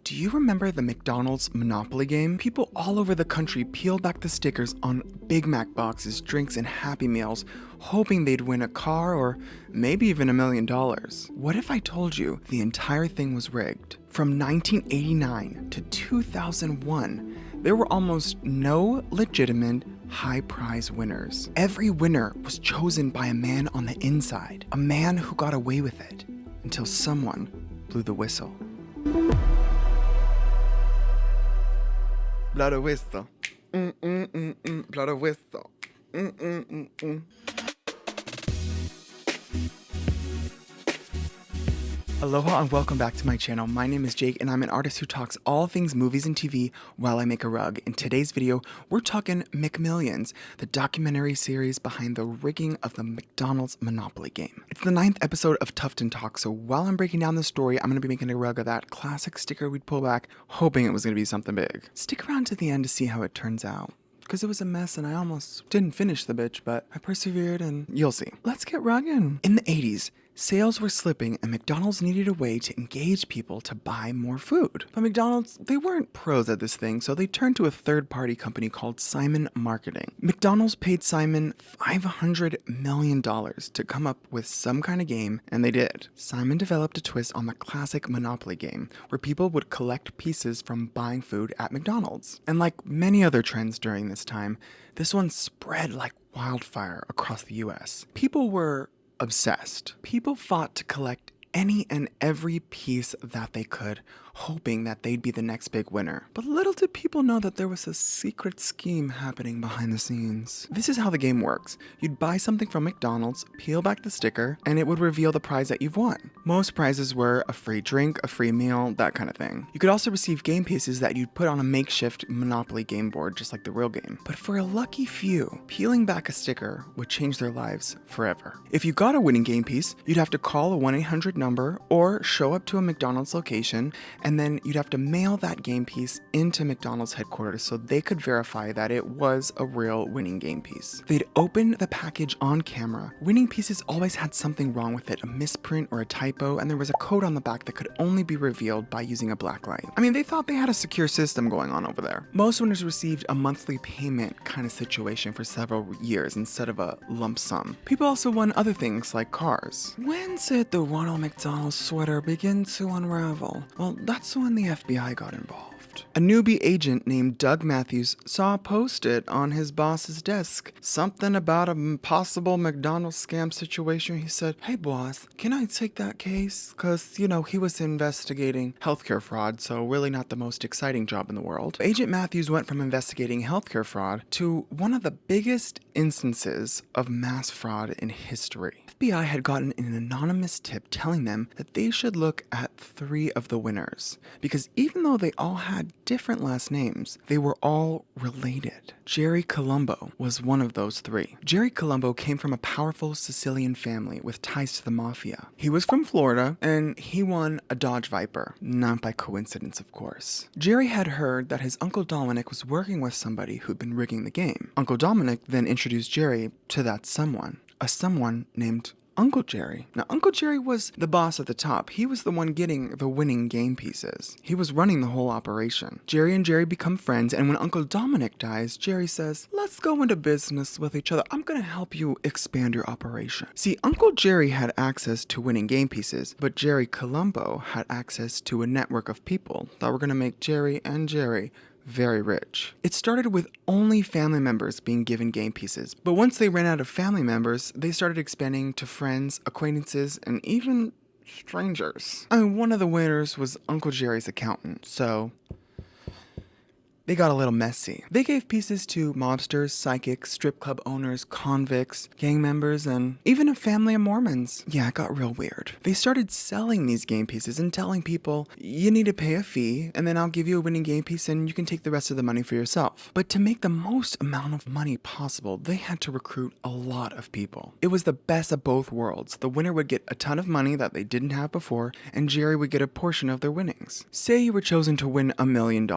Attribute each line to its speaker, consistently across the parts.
Speaker 1: Do you remember the McDonald's Monopoly game? People all over the country peeled back the stickers on Big Mac boxes, drinks, and Happy Meals, hoping they'd win a car or maybe even $1 million. What if I told you the entire thing was rigged? From 1989 to 2001, there were almost no legitimate high prize winners. Every winner was chosen by a man on the inside, a man who got away with it until someone blew the whistle. Blow the whistle. Blow the whistle. Aloha and welcome back to my channel. My name is Jake and I'm an artist who talks all things movies and TV while I make a rug. In today's video, we're talking McMillions, the documentary series behind the rigging of the McDonald's Monopoly game. It's the 9th episode of Tufting Talk, so while I'm breaking down the story, I'm going to be making a rug of that classic sticker we'd pull back, hoping it was going to be something big. Stick around to the end to see how it turns out, because it was a mess and I almost didn't finish the bitch, but I persevered and you'll see. Let's get rugging. In the 80s, sales were slipping and McDonald's needed a way to engage people to buy more food. But McDonald's, they weren't pros at this thing, so they turned to a third-party company called Simon Marketing. McDonald's paid Simon $500 million to come up with some kind of game, and they did. Simon developed a twist on the classic Monopoly game, where people would collect pieces from buying food at McDonald's. And like many other trends during this time, this one spread like wildfire across the US. People were obsessed. People fought to collect any and every piece that they could, hoping that they'd be the next big winner. But little did people know that there was a secret scheme happening behind the scenes. This is how the game works. You'd buy something from McDonald's, peel back the sticker, and it would reveal the prize that you've won. Most prizes were a free drink, a free meal, that kind of thing. You could also receive game pieces that you'd put on a makeshift Monopoly game board, just like the real game. But for a lucky few, peeling back a sticker would change their lives forever. If you got a winning game piece, you'd have to call a 1-800 number or show up to a McDonald's location, and then you'd have to mail that game piece into McDonald's headquarters so they could verify that it was a real winning game piece. They'd open the package on camera. Winning pieces always had something wrong with it, a misprint or a typo, and there was a code on the back that could only be revealed by using a black light. I mean, they thought they had a secure system going on over there. Most winners received a monthly payment kind of situation for several years instead of a lump sum. People also won other things like cars. When did the Ronald McDonald sweater begin to unravel? Well, that's when the FBI got involved. A newbie agent named Doug Matthews saw a post-it on his boss's desk. Something about a possible McDonald's scam situation. He said, "Hey boss, can I take that case?" Because, you know, he was investigating healthcare fraud, so really not the most exciting job in the world. Agent Matthews went from investigating healthcare fraud to one of the biggest instances of mass fraud in history. FBI had gotten an anonymous tip telling them that they should look at 3 of the winners, because even though they all had different last names, they were all related. Jerry Colombo was one of those 3. Jerry Colombo came from a powerful Sicilian family with ties to the mafia. He was from Florida, and he won a Dodge Viper, not by coincidence, of course. Jerry had heard that his Uncle Dominic was working with somebody who'd been rigging the game. Uncle Dominic then introduced Jerry to that someone, a someone named Uncle Jerry. Now, Uncle Jerry was the boss at the top. He was the one getting the winning game pieces. He was running the whole operation. Jerry and Jerry become friends, and when Uncle Dominic dies, Jerry says, "Let's go into business with each other. I'm gonna help you expand your operation." See, Uncle Jerry had access to winning game pieces, but Jerry Colombo had access to a network of people that were gonna make Jerry and Jerry very rich. It started with only family members being given game pieces, but once they ran out of family members, they started expanding to friends, acquaintances, and even strangers. I mean, one of the winners was Uncle Jerry's accountant, so they got a little messy. They gave pieces to mobsters, psychics, strip club owners, convicts, gang members, and even a family of Mormons. Yeah, it got real weird. They started selling these game pieces and telling people, you need to pay a fee, and then I'll give you a winning game piece and you can take the rest of the money for yourself. But to make the most amount of money possible, they had to recruit a lot of people. It was the best of both worlds. The winner would get a ton of money that they didn't have before, and Jerry would get a portion of their winnings. Say you were chosen to win $1 million.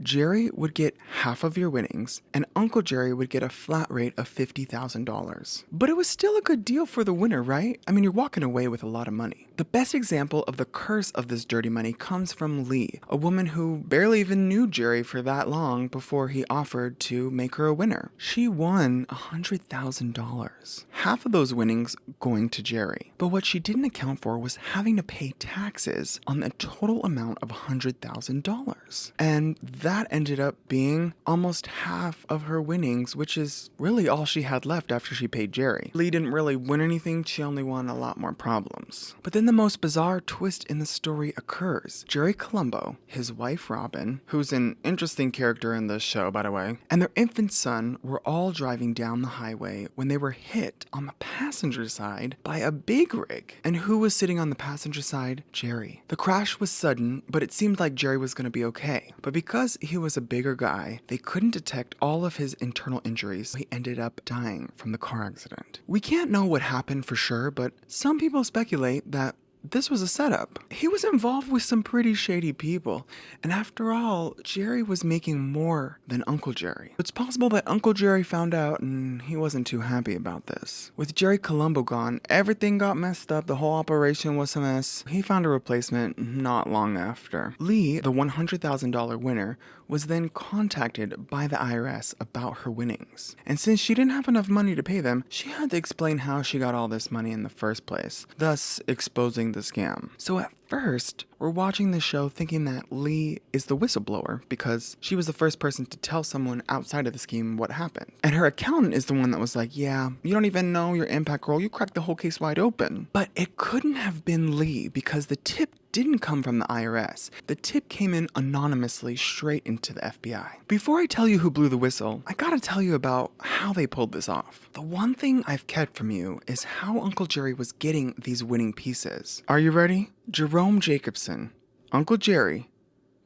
Speaker 1: Jerry Jerry would get half of your winnings, and Uncle Jerry would get a flat rate of $50,000. But it was still a good deal for the winner, right? I mean, you're walking away with a lot of money. The best example of the curse of this dirty money comes from Lee, a woman who barely even knew Jerry for that long before he offered to make her a winner. She won $100,000, half of those winnings going to Jerry. But what she didn't account for was having to pay taxes on the total amount of $100,000. And that ended up being almost half of her winnings, which is really all she had left after she paid Jerry. Lee didn't really win anything, she only won a lot more problems. But then the most bizarre twist in the story occurs. Jerry Colombo, his wife Robin, who's an interesting character in this show by the way, and their infant son were all driving down the highway when they were hit on the passenger side by a big rig. And who was sitting on the passenger side? Jerry. The crash was sudden, but it seemed like Jerry was going to be okay. But because he was a bigger guy, they couldn't detect all of his internal injuries. He ended up dying from the car accident. We can't know what happened for sure, but some people speculate that this was a setup. He was involved with some pretty shady people, and after all, Jerry was making more than Uncle Jerry. It's possible that Uncle Jerry found out and he wasn't too happy about this. With Jerry Colombo gone, everything got messed up, the whole operation was a mess. He found a replacement not long after. Lee, the $100,000 winner, was then contacted by the IRS about her winnings. And since she didn't have enough money to pay them, she had to explain how she got all this money in the first place, thus exposing the scam. So at first, we're watching the show thinking that Lee is the whistleblower because she was the first person to tell someone outside of the scheme what happened. And her accountant is the one that was like, yeah, you don't even know your impact role, you cracked the whole case wide open. But it couldn't have been Lee because the tip didn't come from the IRS. The tip came in anonymously straight into the FBI. Before I tell you who blew the whistle, I gotta tell you about how they pulled this off. The one thing I've kept from you is how Uncle Jerry was getting these winning pieces. Are you ready? Jerome Jacobson, Uncle Jerry,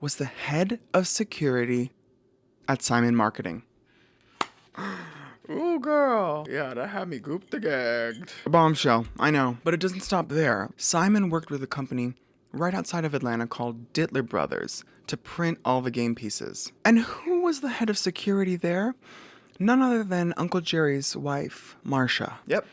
Speaker 1: was the head of security at Simon Marketing. Ooh, girl. Yeah, that had me gooped and gagged. A bombshell, I know, but it doesn't stop there. Simon worked with a company right outside of Atlanta called Dittler Brothers to print all the game pieces. And who was the head of security there? None other than Uncle Jerry's wife, Marcia. Yep.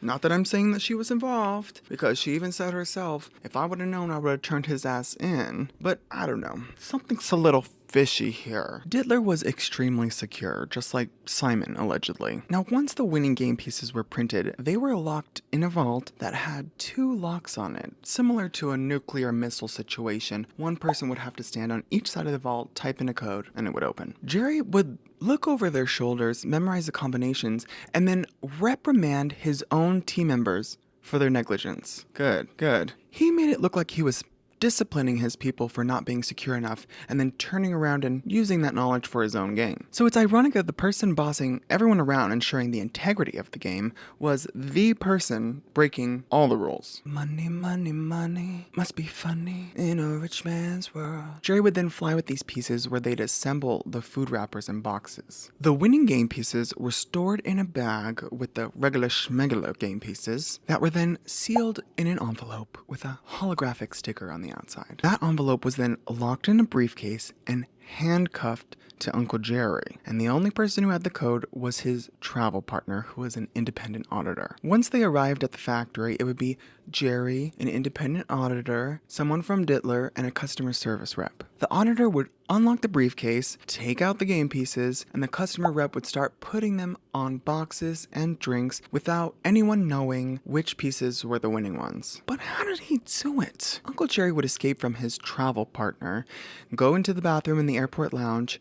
Speaker 1: Not that I'm saying that she was involved, because she even said herself, if I would have known, I would have turned his ass in. But I don't know, something's a little fishy here. Dittler was extremely secure, just like Simon, allegedly. Now, once the winning game pieces were printed, they were locked in a vault that had 2 locks on it. Similar to a nuclear missile situation, one person would have to stand on each side of the vault, type in a code, and it would open. Jerry would look over their shoulders, memorize the combinations, and then reprimand his own team members for their negligence. Good. He made it look like he was disciplining his people for not being secure enough, and then turning around and using that knowledge for his own gain. So it's ironic that the person bossing everyone around, ensuring the integrity of the game, was the person breaking all the rules. Money, money, money, must be funny in a rich man's world. Jerry would then fly with these pieces where they'd assemble the food wrappers in boxes. The winning game pieces were stored in a bag with the regular schmegular game pieces that were then sealed in an envelope with a holographic sticker on the outside. That envelope was then locked in a briefcase and handcuffed to Uncle Jerry, and the only person who had the code was his travel partner, who was an independent auditor. Once they arrived at the factory, it would be Jerry, an independent auditor, someone from Dittler, and a customer service rep. The auditor would unlock the briefcase, take out the game pieces, and the customer rep would start putting them on boxes and drinks without anyone knowing which pieces were the winning ones. But how did he do it? Uncle Jerry would escape from his travel partner, go into the bathroom in the airport lounge,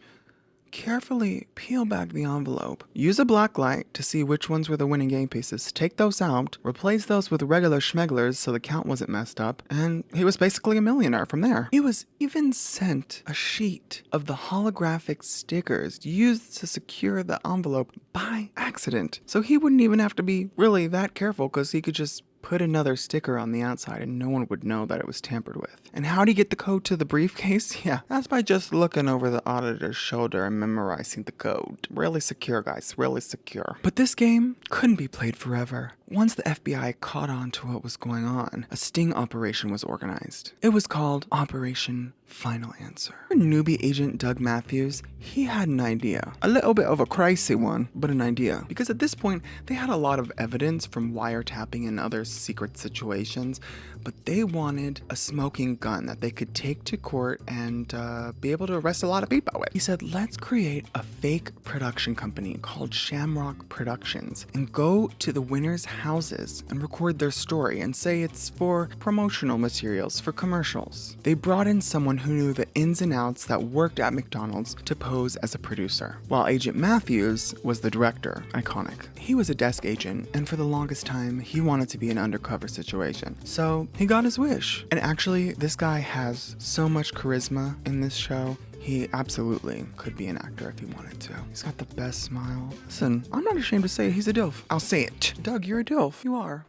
Speaker 1: carefully peel back the envelope, use a black light to see which ones were the winning game pieces, take those out, replace those with regular schmegglers so the count wasn't messed up, and he was basically a millionaire from there. He was even sent a sheet of the holographic stickers used to secure the envelope by accident. So he wouldn't even have to be really that careful because he could just put another sticker on the outside and no one would know that it was tampered with. And how'd he get the code to the briefcase? Yeah, that's by just looking over the auditor's shoulder and memorizing the code. Really secure, guys, really secure. But this game couldn't be played forever. Once the FBI caught on to what was going on, a sting operation was organized. It was called Operation Final Answer. Newbie agent Doug Matthews, he had an idea. A little bit of a crazy one, but an idea. Because at this point, they had a lot of evidence from wiretapping and other secret situations, but they wanted a smoking gun that they could take to court and be able to arrest a lot of people with. He said, let's create a fake production company called Shamrock Productions and go to the winners' houses and record their story and say it's for promotional materials, for commercials. They brought in someone who knew the ins and outs that worked at McDonald's to pose as a producer, while Agent Matthews was the director. Iconic. He was a desk agent, and for the longest time, he wanted to be an undercover situation. So he got his wish. And actually, this guy has so much charisma in this show. He absolutely could be an actor if he wanted to. He's got the best smile. Listen, I'm not ashamed to say he's a DILF. I'll say it. Doug, you're a DILF. You are.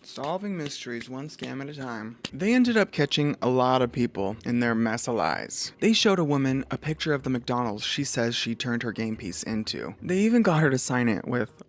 Speaker 1: Solving mysteries one scam at a time. They ended up catching a lot of people in their mess of lies. They showed a woman a picture of the McDonald's she says she turned her game piece into. They even got her to sign it with,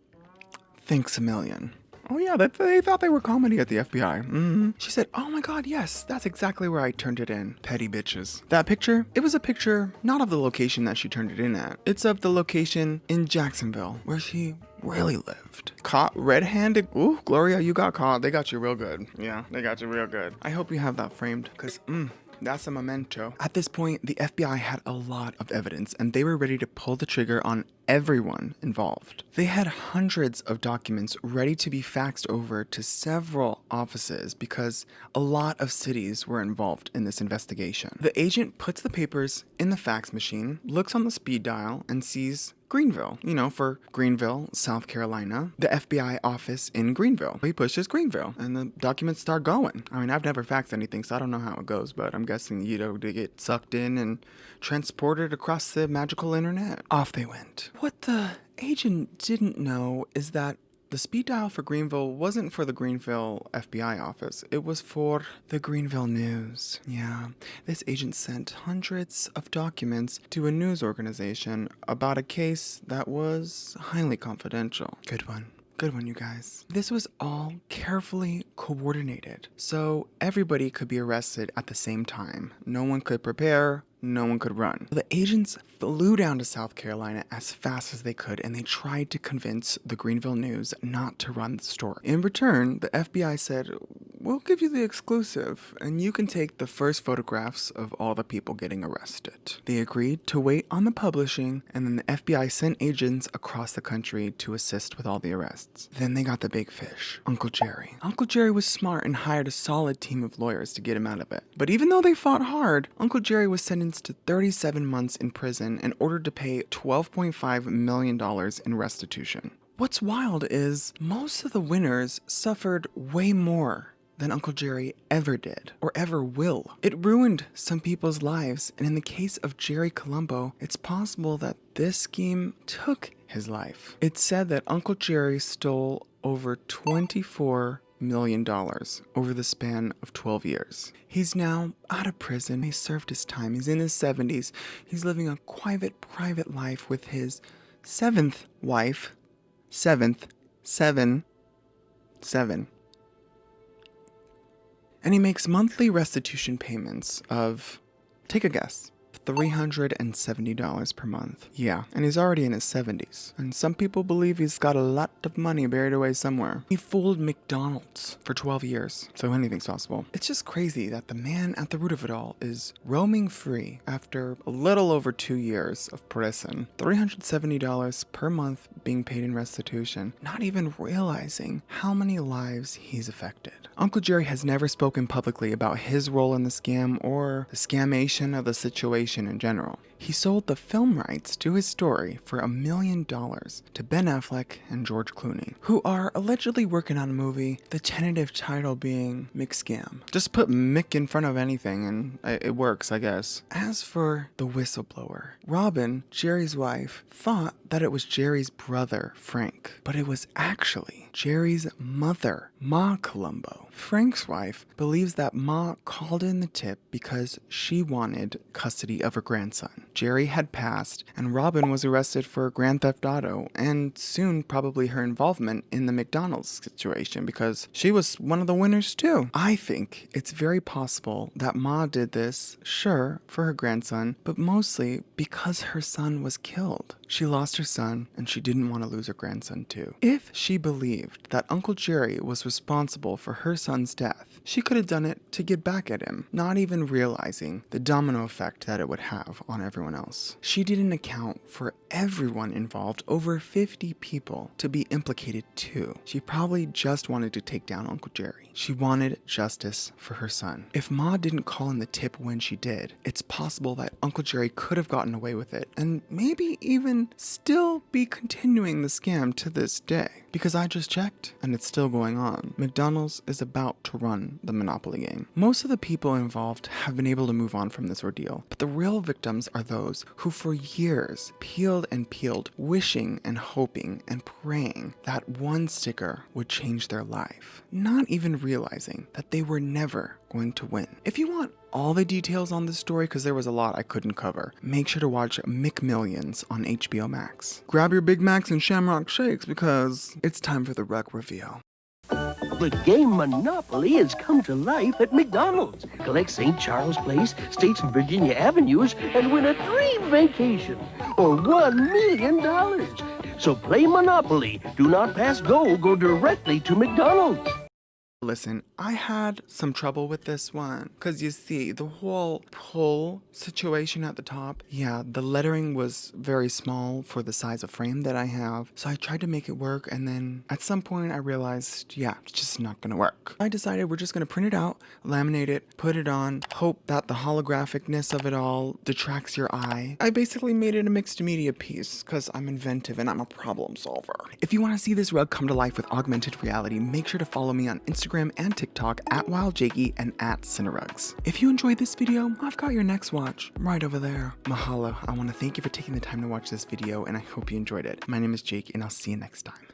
Speaker 1: "Thanks a million." Oh yeah, they thought they were comedy at the FBI. She said, "Oh my god, yes, that's exactly where I turned it in." Petty bitches. That picture, it was a picture not of the location that she turned it in at. It's of the location in Jacksonville, where she really lived. Caught red-handed. Ooh, Gloria, you got caught. They got you real good. Yeah, they got you real good. I hope you have that framed, because, that's a memento. At this point, the FBI had a lot of evidence, and they were ready to pull the trigger on everyone involved. They had hundreds of documents ready to be faxed over to several offices because a lot of cities were involved in this investigation. The agent puts the papers in the fax machine, looks on the speed dial, and sees Greenville, for Greenville, South Carolina, the FBI office in Greenville. He pushes Greenville, and the documents start going. I mean, I've never faxed anything, so I don't know how it goes, but I'm guessing, they get sucked in and transported across the magical internet. Off they went. What the agent didn't know is that the speed dial for Greenville wasn't for the Greenville FBI office. It was for the Greenville News. Yeah, this agent sent hundreds of documents to a news organization about a case that was highly confidential. Good one. Good one, you guys. This was all carefully coordinated, so everybody could be arrested at the same time. No one could prepare. No one could run. The agents flew down to South Carolina as fast as they could, and they tried to convince the Greenville News not to run the story. In return, the FBI said, "We'll give you the exclusive, and you can take the first photographs of all the people getting arrested." They agreed to wait on the publishing, and then the FBI sent agents across the country to assist with all the arrests. Then they got the big fish, Uncle Jerry. Uncle Jerry was smart and hired a solid team of lawyers to get him out of it. But even though they fought hard, Uncle Jerry was sentenced to 37 months in prison and ordered to pay $12.5 million in restitution. What's wild is most of the winners suffered way more than Uncle Jerry ever did, or ever will. It ruined some people's lives, and in the case of Jerry Colombo, it's possible that this scheme took his life. It's said that Uncle Jerry stole over $24 million over the span of 12 years. He's now out of prison. He served his time. He's in his 70s. He's living a private life with his seventh wife. Seven. And he makes monthly restitution payments of, take a guess, $370 per month. Yeah, and he's already in his 70s. And some people believe he's got a lot of money buried away somewhere. He fooled McDonald's for 12 years, so anything's possible. It's just crazy that the man at the root of it all is roaming free after a little over 2 years of prison. $370 per month being paid in restitution, not even realizing how many lives he's affected. Uncle Jerry has never spoken publicly about his role in the scam or the scamation of the situation in general. He sold the film rights to his story for $1 million to Ben Affleck and George Clooney, who are allegedly working on a movie, the tentative title being McScam. Just put Mick in front of anything and it works, I guess. As for the whistleblower, Robin, Jerry's wife, thought that it was Jerry's brother, Frank, but it was actually Jerry's mother, Ma Colombo. Frank's wife believes that Ma called in the tip because she wanted custody of her grandson. Jerry had passed, and Robin was arrested for grand theft auto, and soon probably her involvement in the McDonald's situation because she was one of the winners too. I think it's very possible that Ma did this, sure, for her grandson, but mostly because her son was killed. She lost her son, and she didn't want to lose her grandson too. If she believed that Uncle Jerry was responsible for her son's death, she could have done it to get back at him, not even realizing the domino effect that it would have on everyone else. She didn't account for everyone involved, over 50 people, to be implicated too. She probably just wanted to take down Uncle Jerry. She wanted justice for her son. If Ma didn't call in the tip when she did, it's possible that Uncle Jerry could have gotten away with it, and maybe even still be continuing the scam to this day. Because I just checked, and it's still going on. McDonald's is about to run the Monopoly game. Most of the people involved have been able to move on from this ordeal, but the real victims are those who for years peeled and peeled, wishing and hoping and praying that one sticker would change their life, not even realizing that they were never going to win. If you want all the details on this story, because there was a lot I couldn't cover, make sure to watch McMillions on HBO Max. Grab your Big Macs and Shamrock Shakes because it's time for the rug reveal.
Speaker 2: The game Monopoly has come to life at McDonald's. Collect St. Charles Place, States and Virginia Avenues, and win a dream vacation or $1 million. So play Monopoly. Do not pass go. Go directly to McDonald's.
Speaker 1: Listen, I had some trouble with this one because you see the whole pull situation at the top. Yeah, the lettering was very small for the size of frame that I have. So I tried to make it work, and then at some point I realized, yeah, it's just not gonna work. I decided we're just gonna print it out, laminate it, put it on, hope that the holographicness of it all detracts your eye. I basically made it a mixed media piece because I'm inventive and I'm a problem solver. If you want to see this rug come to life with augmented reality, make sure to follow me on Instagram and TikTok at WildJakey and at Cinerugs. If you enjoyed this video, I've got your next watch right over there. Mahalo. I want to thank you for taking the time to watch this video, and I hope you enjoyed it. My name is Jake, and I'll see you next time.